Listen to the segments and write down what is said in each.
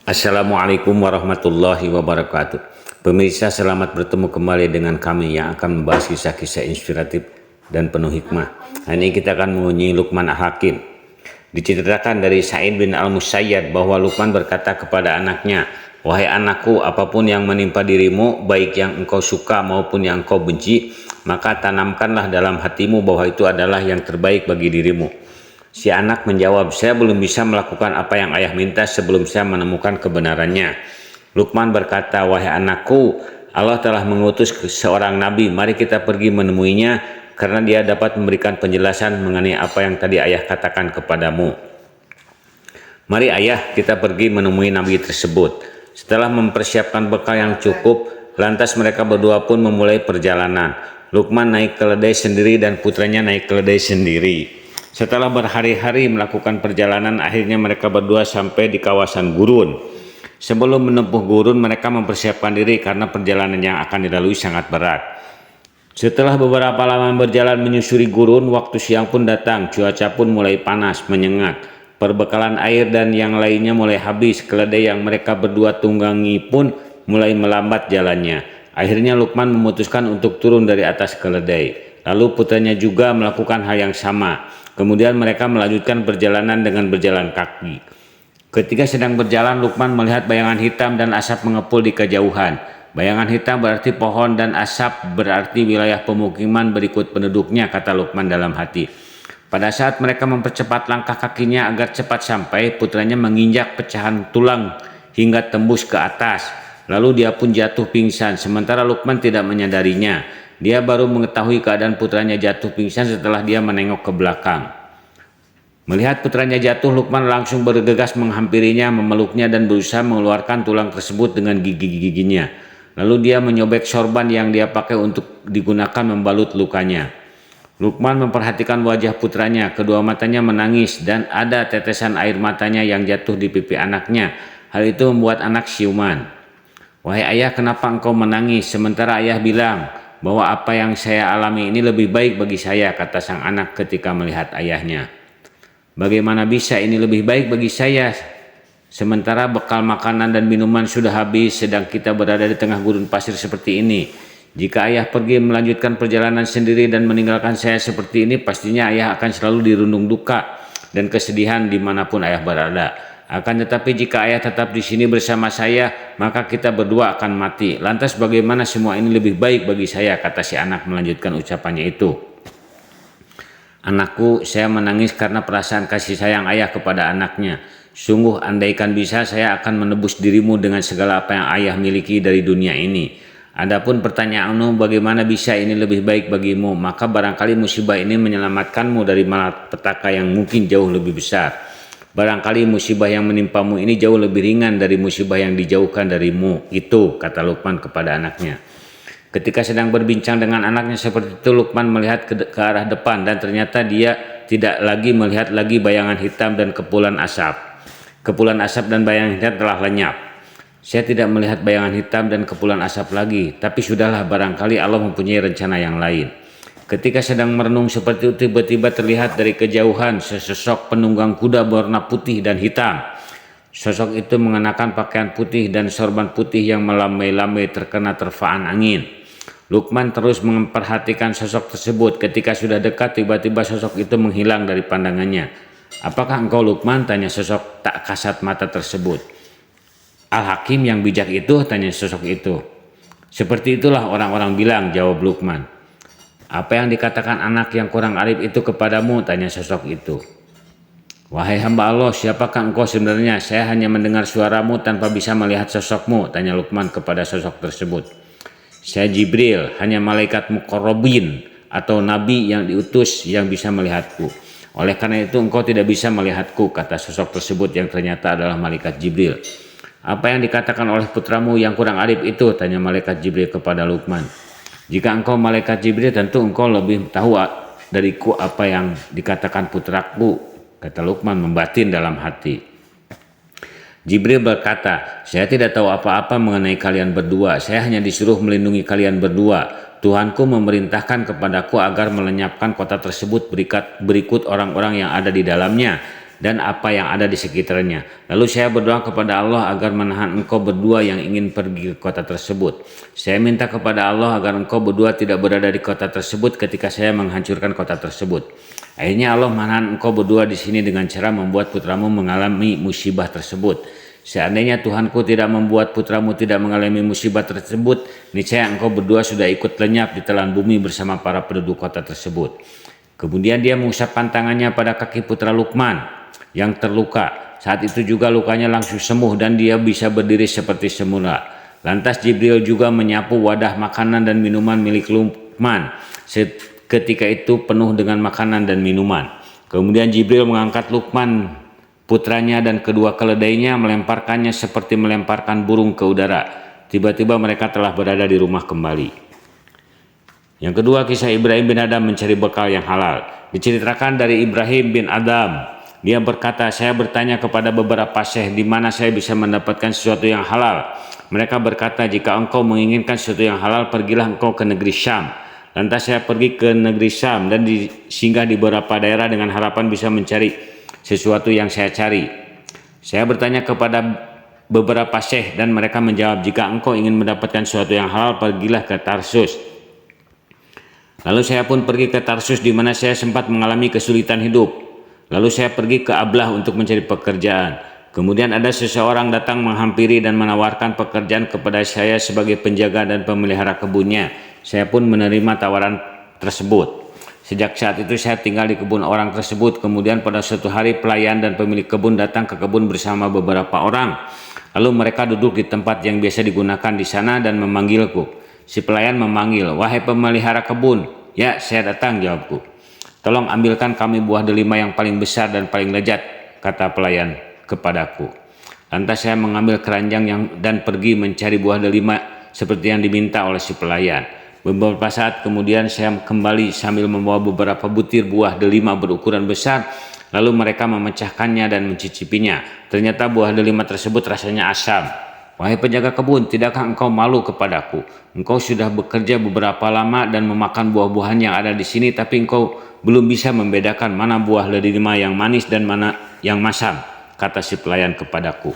Assalamualaikum warahmatullahi wabarakatuh. Pemirsa, selamat bertemu kembali dengan kami yang akan membahas kisah-kisah inspiratif dan penuh hikmah. Hari ini kita akan mengunjungi Luqman Al-Hakim. Diceritakan dari Sa'id bin Al-Musayyab bahwa Luqman berkata kepada anaknya, "Wahai anakku, apapun yang menimpa dirimu, baik yang engkau suka maupun yang engkau benci, maka tanamkanlah dalam hatimu bahwa itu adalah yang terbaik bagi dirimu." Si anak menjawab, "Saya belum bisa melakukan apa yang ayah minta sebelum saya menemukan kebenarannya." Luqman berkata, "Wahai anakku, Allah telah mengutus seorang nabi. Mari kita pergi menemuinya karena dia dapat memberikan penjelasan mengenai apa yang tadi ayah katakan kepadamu." Mari ayah, kita pergi menemui nabi tersebut. Setelah mempersiapkan bekal yang cukup, lantas mereka berdua pun memulai perjalanan. Luqman naik keledai sendiri dan putranya naik keledai sendiri. Setelah berhari-hari melakukan perjalanan, akhirnya mereka berdua sampai di kawasan gurun. Sebelum menempuh gurun, mereka mempersiapkan diri karena perjalanan yang akan dilalui sangat berat. Setelah beberapa lama berjalan menyusuri gurun, waktu siang pun datang. Cuaca pun mulai panas, menyengat. Perbekalan air dan yang lainnya mulai habis. Keledai yang mereka berdua tunggangi pun mulai melambat jalannya. Akhirnya Luqman memutuskan untuk turun dari atas keledai. Lalu putranya juga melakukan hal yang sama. Kemudian mereka melanjutkan perjalanan dengan berjalan kaki. Ketika sedang berjalan, Luqman melihat bayangan hitam dan asap mengepul di kejauhan. Bayangan hitam berarti pohon dan asap berarti wilayah pemukiman berikut penduduknya, kata Luqman dalam hati. Pada saat mereka mempercepat langkah kakinya agar cepat sampai, putranya menginjak pecahan tulang hingga tembus ke atas. Lalu dia pun jatuh pingsan, sementara Luqman tidak menyadarinya. Dia baru mengetahui keadaan putranya jatuh pingsan setelah dia menengok ke belakang. Melihat putranya jatuh, Luqman langsung bergegas menghampirinya, memeluknya dan berusaha mengeluarkan tulang tersebut dengan gigi-giginya. Lalu dia menyobek sorban yang dia pakai untuk digunakan membalut lukanya. Luqman memperhatikan wajah putranya, kedua matanya menangis dan ada tetesan air matanya yang jatuh di pipi anaknya. Hal itu membuat anak siuman. "Wahai ayah, kenapa engkau menangis? Sementara ayah bilang bahwa apa yang saya alami ini lebih baik bagi saya," kata sang anak ketika melihat ayahnya. "Bagaimana bisa ini lebih baik bagi saya? Sementara bekal makanan dan minuman sudah habis sedang kita berada di tengah gurun pasir seperti ini. Jika ayah pergi melanjutkan perjalanan sendiri dan meninggalkan saya seperti ini, pastinya ayah akan selalu dirundung duka dan kesedihan dimanapun ayah berada. Akan tetapi jika ayah tetap di sini bersama saya, maka kita berdua akan mati. Lantas bagaimana semua ini lebih baik bagi saya," kata si anak melanjutkan ucapannya itu. "Anakku, saya menangis karena perasaan kasih sayang ayah kepada anaknya. Sungguh andaikan bisa, saya akan menebus dirimu dengan segala apa yang ayah miliki dari dunia ini. Adapun pertanyaanmu bagaimana bisa ini lebih baik bagimu, maka barangkali musibah ini menyelamatkanmu dari malapetaka yang mungkin jauh lebih besar. Barangkali musibah yang menimpamu ini jauh lebih ringan dari musibah yang dijauhkan darimu itu," kata Luqman kepada anaknya. Ketika sedang berbincang dengan anaknya seperti itu, Luqman melihat ke arah depan dan ternyata dia tidak lagi melihat lagi bayangan hitam dan kepulan asap. Kepulan asap dan bayangan hitam telah lenyap. "Saya tidak melihat bayangan hitam dan kepulan asap lagi, tapi sudahlah, barangkali Allah mempunyai rencana yang lain." Ketika sedang merenung seperti itu, tiba-tiba terlihat dari kejauhan sesosok penunggang kuda berwarna putih dan hitam. Sosok itu mengenakan pakaian putih dan sorban putih yang melambai-lambai terkena terpaan angin. Luqman terus memperhatikan sosok tersebut. Ketika sudah dekat, tiba-tiba sosok itu menghilang dari pandangannya. "Apakah engkau Luqman?" tanya sosok tak kasat mata tersebut. "Al-Hakim yang bijak itu?" tanya sosok itu. "Seperti itulah orang-orang bilang," jawab Luqman. "Apa yang dikatakan anak yang kurang arif itu kepadamu?" tanya sosok itu. "Wahai hamba Allah, siapakah engkau sebenarnya? Saya hanya mendengar suaramu tanpa bisa melihat sosokmu," tanya Luqman kepada sosok tersebut. "Saya Jibril, hanya malaikat muqarrabin atau nabi yang diutus yang bisa melihatku. Oleh karena itu engkau tidak bisa melihatku," kata sosok tersebut yang ternyata adalah malaikat Jibril. "Apa yang dikatakan oleh putramu yang kurang arif itu?" tanya malaikat Jibril kepada Luqman. "Jika engkau malaikat Jibril, tentu engkau lebih tahu dariku apa yang dikatakan putraku," kata Luqman membatin dalam hati. Jibril berkata, "Saya tidak tahu apa-apa mengenai kalian berdua. Saya hanya disuruh melindungi kalian berdua. Tuhanku memerintahkan kepadaku agar melenyapkan kota tersebut berikut orang-orang yang ada di dalamnya. dan apa yang ada di sekitarnya. Lalu saya berdoa kepada Allah agar menahan engkau berdua yang ingin pergi ke kota tersebut. Saya minta kepada Allah agar engkau berdua tidak berada di kota tersebut ketika saya menghancurkan kota tersebut. Akhirnya Allah menahan engkau berdua di sini dengan cara membuat putramu mengalami musibah tersebut. Seandainya Tuhanku tidak membuat putramu tidak mengalami musibah tersebut, niscaya engkau berdua sudah ikut lenyap di telan bumi bersama para penduduk kota tersebut. Kemudian dia mengusapkan tangannya pada kaki putra Luqman yang terluka. Saat itu juga lukanya langsung sembuh dan dia bisa berdiri seperti semula. Lantas Jibril juga menyapu wadah makanan dan minuman milik Luqman. Ketika itu penuh dengan makanan dan minuman. Kemudian Jibril mengangkat Luqman putranya dan kedua keledainya, melemparkannya seperti melemparkan burung ke udara. Tiba-tiba mereka telah berada di rumah kembali. Yang kedua, kisah Ibrahim bin Adham mencari bekal yang halal. Diceritakan dari Ibrahim bin Adham, dia berkata, saya bertanya kepada beberapa syekh di mana saya bisa mendapatkan sesuatu yang halal. Mereka berkata, jika engkau menginginkan sesuatu yang halal, pergilah engkau ke negeri Syam. Lantas saya pergi ke negeri Syam dan singgah di beberapa daerah dengan harapan bisa mencari sesuatu yang saya cari. Saya bertanya kepada beberapa syekh dan mereka menjawab, jika engkau ingin mendapatkan sesuatu yang halal, pergilah ke Tarsus. Lalu saya pun pergi ke Tarsus di mana saya sempat mengalami kesulitan hidup. Lalu saya pergi ke Ablah untuk mencari pekerjaan. Kemudian ada seseorang datang menghampiri dan menawarkan pekerjaan kepada saya sebagai penjaga dan pemelihara kebunnya. Saya pun menerima tawaran tersebut. Sejak saat itu saya tinggal di kebun orang tersebut. Kemudian pada suatu hari pelayan dan pemilik kebun datang ke kebun bersama beberapa orang. Lalu mereka duduk di tempat yang biasa digunakan di sana dan memanggilku. Si pelayan memanggil, wahai pemelihara kebun. Ya, saya datang, jawabku. Tolong ambilkan kami buah delima yang paling besar dan paling lezat, kata pelayan kepadaku. Lantas saya mengambil keranjang dan pergi mencari buah delima seperti yang diminta oleh si pelayan. Beberapa saat kemudian saya kembali sambil membawa beberapa butir buah delima berukuran besar. Lalu mereka memecahkannya dan mencicipinya. Ternyata buah delima tersebut rasanya asam. Wahai penjaga kebun, tidakkah engkau malu kepadaku? Engkau sudah bekerja beberapa lama dan memakan buah-buahan yang ada di sini, tapi engkau belum bisa membedakan mana buah delima yang manis dan mana yang masam, kata si pelayan kepadaku.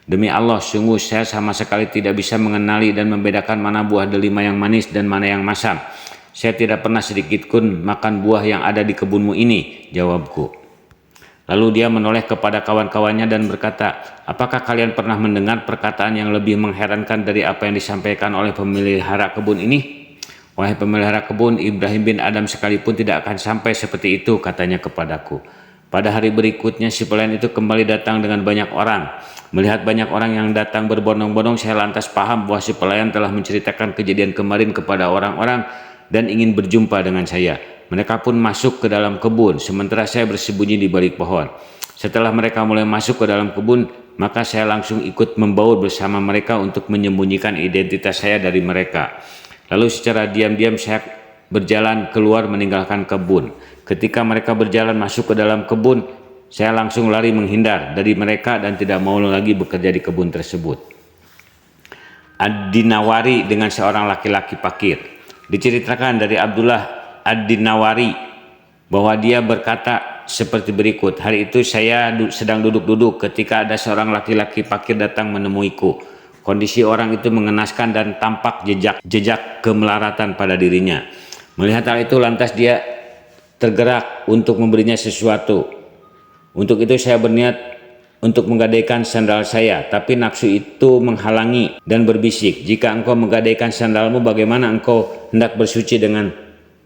Demi Allah, sungguh saya sama sekali tidak bisa mengenali dan membedakan mana buah delima yang manis dan mana yang masam. Saya tidak pernah sedikit pun makan buah yang ada di kebunmu ini, jawabku. Lalu dia menoleh kepada kawan-kawannya dan berkata, apakah kalian pernah mendengar perkataan yang lebih mengherankan dari apa yang disampaikan oleh pemelihara kebun ini? Wahai pemelihara kebun, Ibrahim bin Adham sekalipun tidak akan sampai seperti itu, katanya kepadaku. Pada hari berikutnya si pelayan itu kembali datang dengan banyak orang. Melihat banyak orang yang datang berbondong-bondong, saya lantas paham bahwa si pelayan telah menceritakan kejadian kemarin kepada orang-orang dan ingin berjumpa dengan saya. Mereka pun masuk ke dalam kebun, sementara saya bersembunyi di balik pohon. Setelah mereka mulai masuk ke dalam kebun, maka saya langsung ikut membaur bersama mereka untuk menyembunyikan identitas saya dari mereka. Lalu secara diam-diam saya berjalan keluar meninggalkan kebun. Ketika mereka berjalan masuk ke dalam kebun, saya langsung lari menghindar dari mereka dan tidak mau lagi bekerja di kebun tersebut. Ad-Dinawari dengan seorang laki-laki fakir. Diceritakan dari Abdullah Ad-Dinawari bahwa dia berkata seperti berikut. Hari itu saya sedang duduk-duduk ketika ada seorang laki-laki fakir datang menemuiku. Kondisi orang itu mengenaskan dan tampak jejak kemelaratan pada dirinya. Melihat hal itu lantas dia tergerak untuk memberinya sesuatu. Untuk itu saya berniat untuk menggadaikan sandal saya, tapi nafsu itu menghalangi dan berbisik, jika engkau menggadaikan sandalmu, bagaimana engkau hendak bersuci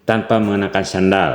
tanpa mengenakan sandal?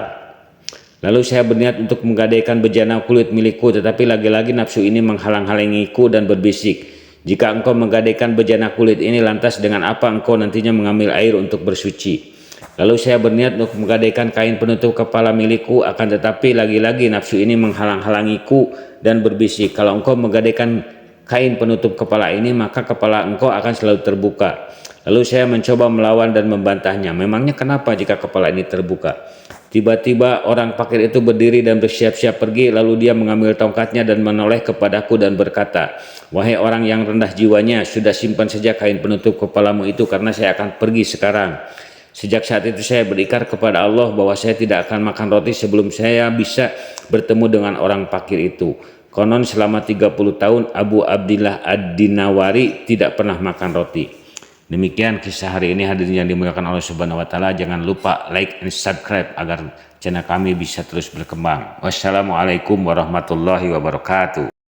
Lalu saya berniat untuk menggadaikan bejana kulit milikku, tetapi lagi-lagi nafsu ini menghalang-halangiku dan berbisik, jika engkau menggadaikan bejana kulit ini, lantas dengan apa engkau nantinya mengambil air untuk bersuci? Lalu saya berniat untuk menggadaikan kain penutup kepala milikku, akan tetapi lagi-lagi nafsu ini menghalang-halangiku dan berbisik, kalau engkau menggadaikan kain penutup kepala ini, maka kepala engkau akan selalu terbuka. Lalu saya mencoba melawan dan membantahnya, memangnya kenapa jika kepala ini terbuka? Tiba-tiba orang fakir itu berdiri dan bersiap-siap pergi, lalu dia mengambil tongkatnya dan menoleh kepadaku dan berkata, wahai orang yang rendah jiwanya, sudah simpan saja kain penutup kepalamu itu, karena saya akan pergi sekarang. Sejak saat itu saya berikrar kepada Allah bahwa saya tidak akan makan roti sebelum saya bisa bertemu dengan orang fakir itu. Konon selama 30 tahun Abu Abdillah Ad-Dinawari tidak pernah makan roti. Demikian kisah hari ini, hadirin yang dimuliakan Allah Subhanahu wa taala. Jangan lupa like and subscribe agar channel kami bisa terus berkembang. Wassalamualaikum warahmatullahi wabarakatuh.